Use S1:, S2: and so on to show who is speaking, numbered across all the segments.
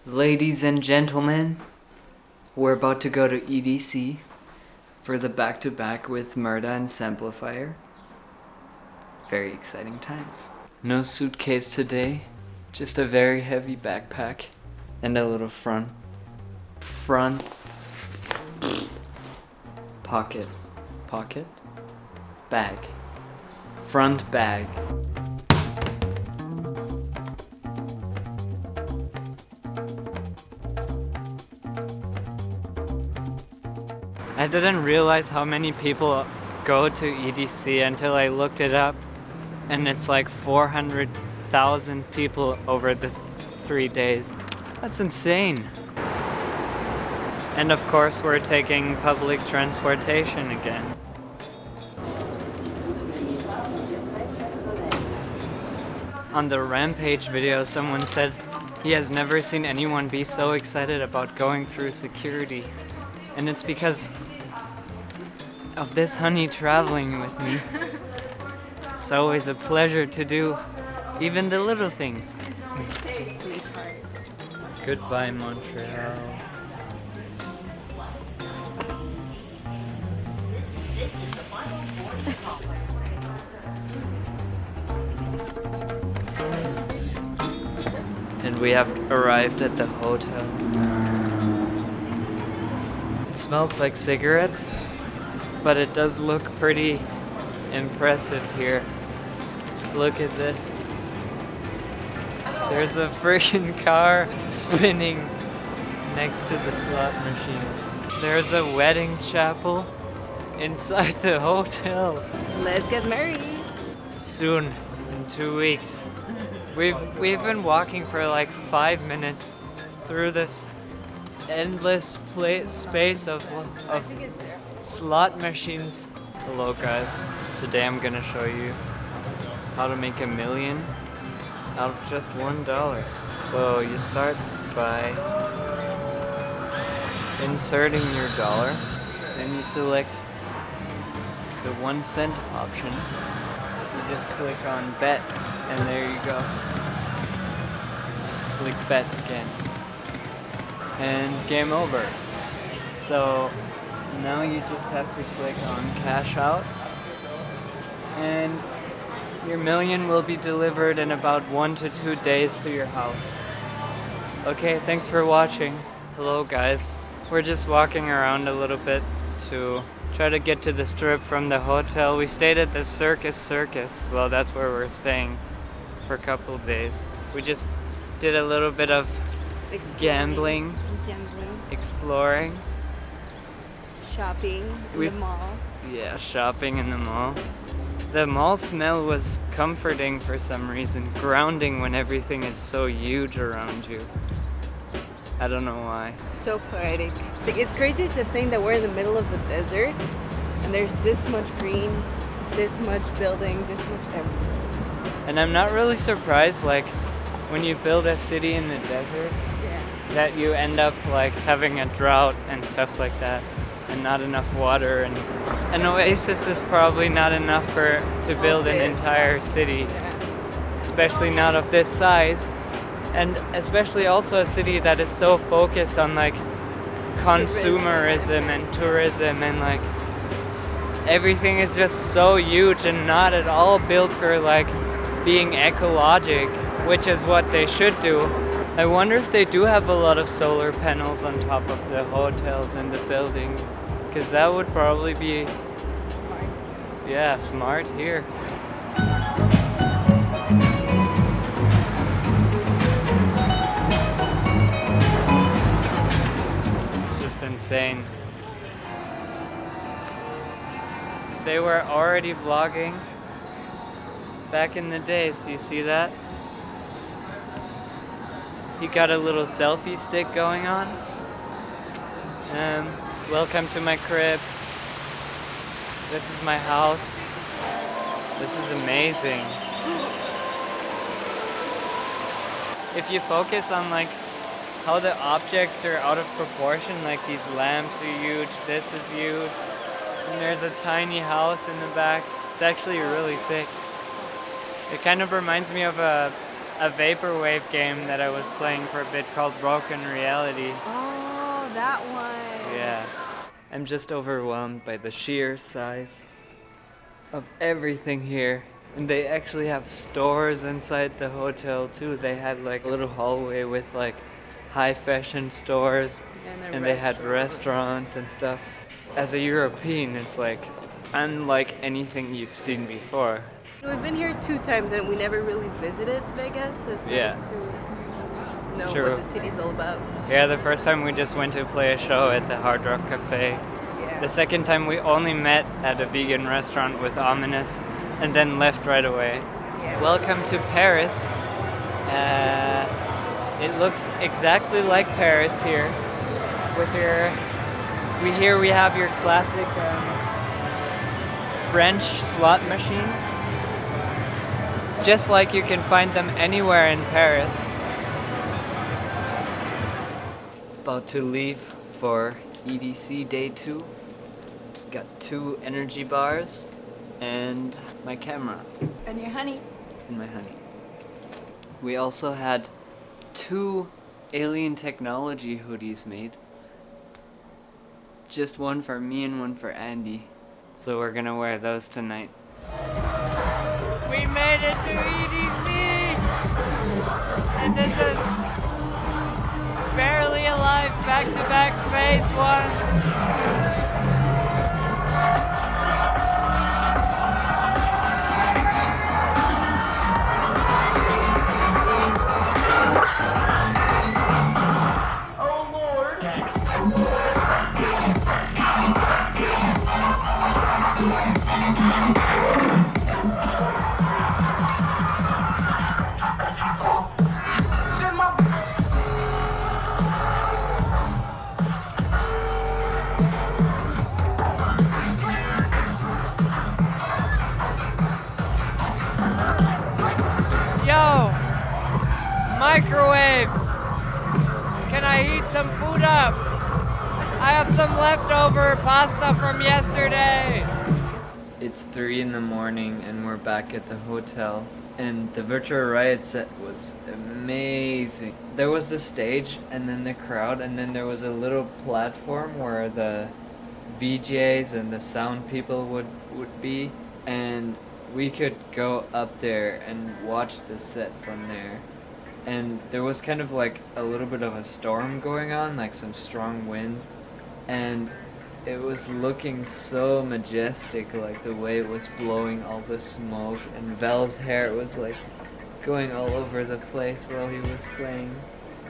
S1: Ladies and gentlemen, we're about to go to EDC for the back-to-back with Murda and Samplifier. Very exciting times. No suitcase today, just a very heavy backpack and a little front pocket bag, front bag. I didn't realize how many people go to EDC until I looked it up, and it's like 400,000 people over the 3 days. That's insane. And of course we're taking public transportation again. On the Rampage video, someone said he has never seen anyone be so excited about going through security. And it's because of this honey traveling with me. It's always a pleasure to do even the little things.
S2: Such a sweetheart.
S1: Goodbye, Montreal. And we have arrived at the hotel. It smells like cigarettes, but it does look pretty impressive here. Look at this. There's a freaking car spinning next to the slot machines. There's a wedding chapel inside the hotel.
S2: Let's get married.
S1: Soon, in 2 weeks. We've been walking for like 5 minutes through this endless space of slot machines. Hello guys, today I'm gonna show you how to make $1 million out of just $1. So you start by inserting your dollar, then you select the 1 cent option. You just click on bet, and there you go. Click bet again. And game over. So now you just have to click on cash out, and your $1 million will be delivered in about 1 to 2 days to your house. Okay, thanks for watching. Hello guys. We're just walking around a little bit to try to get to the strip from the hotel. We stayed at the Circus. Well, that's where we're staying for a couple days. We just did a little bit of gambling, exploring,
S2: shopping in the mall.
S1: Yeah, shopping in the mall. The mall smell was comforting for some reason, grounding when everything is so huge around you. I don't know why.
S2: So poetic. Like, it's crazy to think that we're in the middle of the desert and there's this much green, this much building, this much everything.
S1: And I'm not really surprised, like, when you build a city in the desert, that you end up like having a drought and stuff like that, and not enough water, and an oasis is probably not enough to build an entire city, especially not of this size, and especially also a city that is so focused on like consumerism and tourism, and like everything is just so huge and not at all built for like being ecologic, which is what they should do. I wonder if they do have a lot of solar panels on top of the hotels and the buildings, because that would probably be
S2: Smart.
S1: Yeah, smart here. It's just insane. They were already vlogging back in the days. You see that? He got a little selfie stick going on. Welcome to my crib. This is my house. This is amazing. If you focus on like how the objects are out of proportion, like these lamps are huge, this is huge, and there's a tiny house in the back. It's actually really sick. It kind of reminds me of a a vaporwave game that I was playing for a bit called Broken Reality.
S2: Oh, that one.
S1: Yeah. I'm just overwhelmed by the sheer size of everything here. And they actually have stores inside the hotel too. They had like a little hallway with like high fashion stores, and they had restaurants and stuff. As a European, it's like unlike anything you've seen before.
S2: We've been here 2 times and we never really visited Vegas, so it's
S1: Yeah.
S2: nice to know
S1: True.
S2: what the city's all about.
S1: Yeah, the first time we just went to play a show at the Hard Rock Cafe.
S2: Yeah.
S1: The second time we only met at a vegan restaurant with Ominous and then left right away.
S2: Yeah.
S1: Welcome to Paris. It looks exactly like Paris here. With we have your classic French slot machines. Just like you can find them anywhere in Paris. About to leave for EDC day 2. Got 2 energy bars and my camera.
S2: And your honey.
S1: And my honey. We also had 2 alien technology hoodies made. Just one for me and one for Andy. So we're gonna wear those tonight. We made it to EDC! And this is Barely Alive back-to-back phase 1. Microwave! Can I heat some food up? I have some leftover pasta from yesterday! It's 3 in the morning and we're back at the hotel. And the Virtual Riot set was amazing. There was the stage and then the crowd, and then there was a little platform where the VJs and the sound people would be. And we could go up there and watch the set from there. And there was kind of like a little bit of a storm going on, like some strong wind, and it was looking so majestic, like the way it was blowing all the smoke, and Val's hair was like going all over the place while he was playing.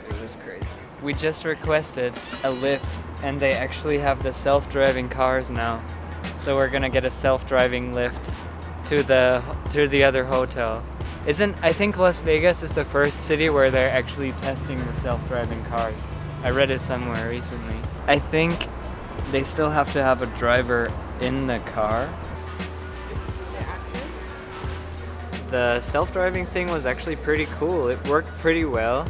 S1: It was crazy. We just requested a lift, and they actually have the self-driving cars now, so we're gonna get a self-driving lift to the other hotel. I think Las Vegas is the first city where they're actually testing the self-driving cars. I read it somewhere recently. I think they still have to have a driver in the car. The self-driving thing was actually pretty cool. It worked pretty well.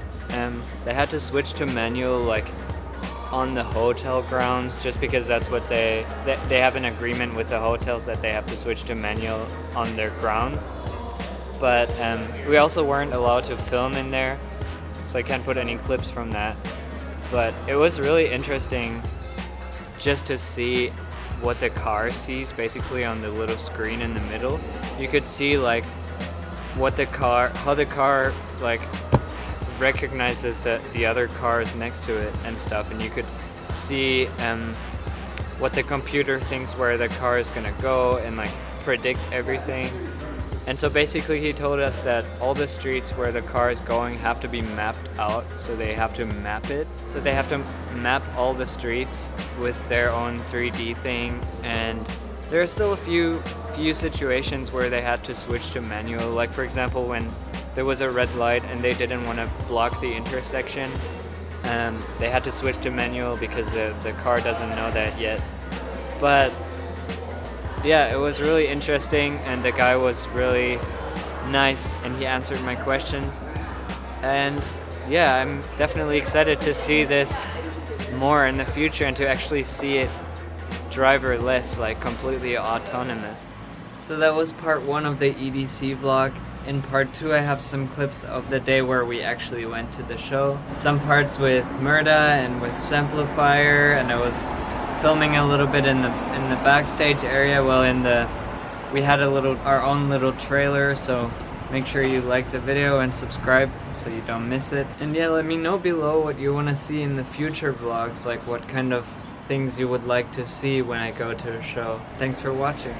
S1: They had to switch to manual like on the hotel grounds just because that's what they have an agreement with the hotels that they have to switch to manual on their grounds. But we also weren't allowed to film in there, so I can't put any clips from that. But it was really interesting just to see what the car sees basically on the little screen in the middle. You could see like how the car like recognizes the other cars next to it and stuff, and you could see what the computer thinks where the car is gonna go and like predict everything. And so basically he told us that all the streets where the car is going have to be mapped out, so they have to map it. So they have to map all the streets with their own 3D thing, and there are still a few situations where they had to switch to manual, like for example when there was a red light and they didn't want to block the intersection, they had to switch to manual because the car doesn't know that yet. But yeah, it was really interesting, and the guy was really nice, and he answered my questions. And yeah, I'm definitely excited to see this more in the future and to actually see it driverless, like completely autonomous. So that was part 1 of the EDC vlog. In part 2 I have some clips of the day where we actually went to the show. Some parts with Murda and with Samplifier, and I was filming a little bit in the backstage area. Well, we had our own little trailer, so make sure you like the video and subscribe so you don't miss it. And yeah, let me know below what you want to see in the future vlogs, like what kind of things you would like to see when I go to a show. Thanks for watching.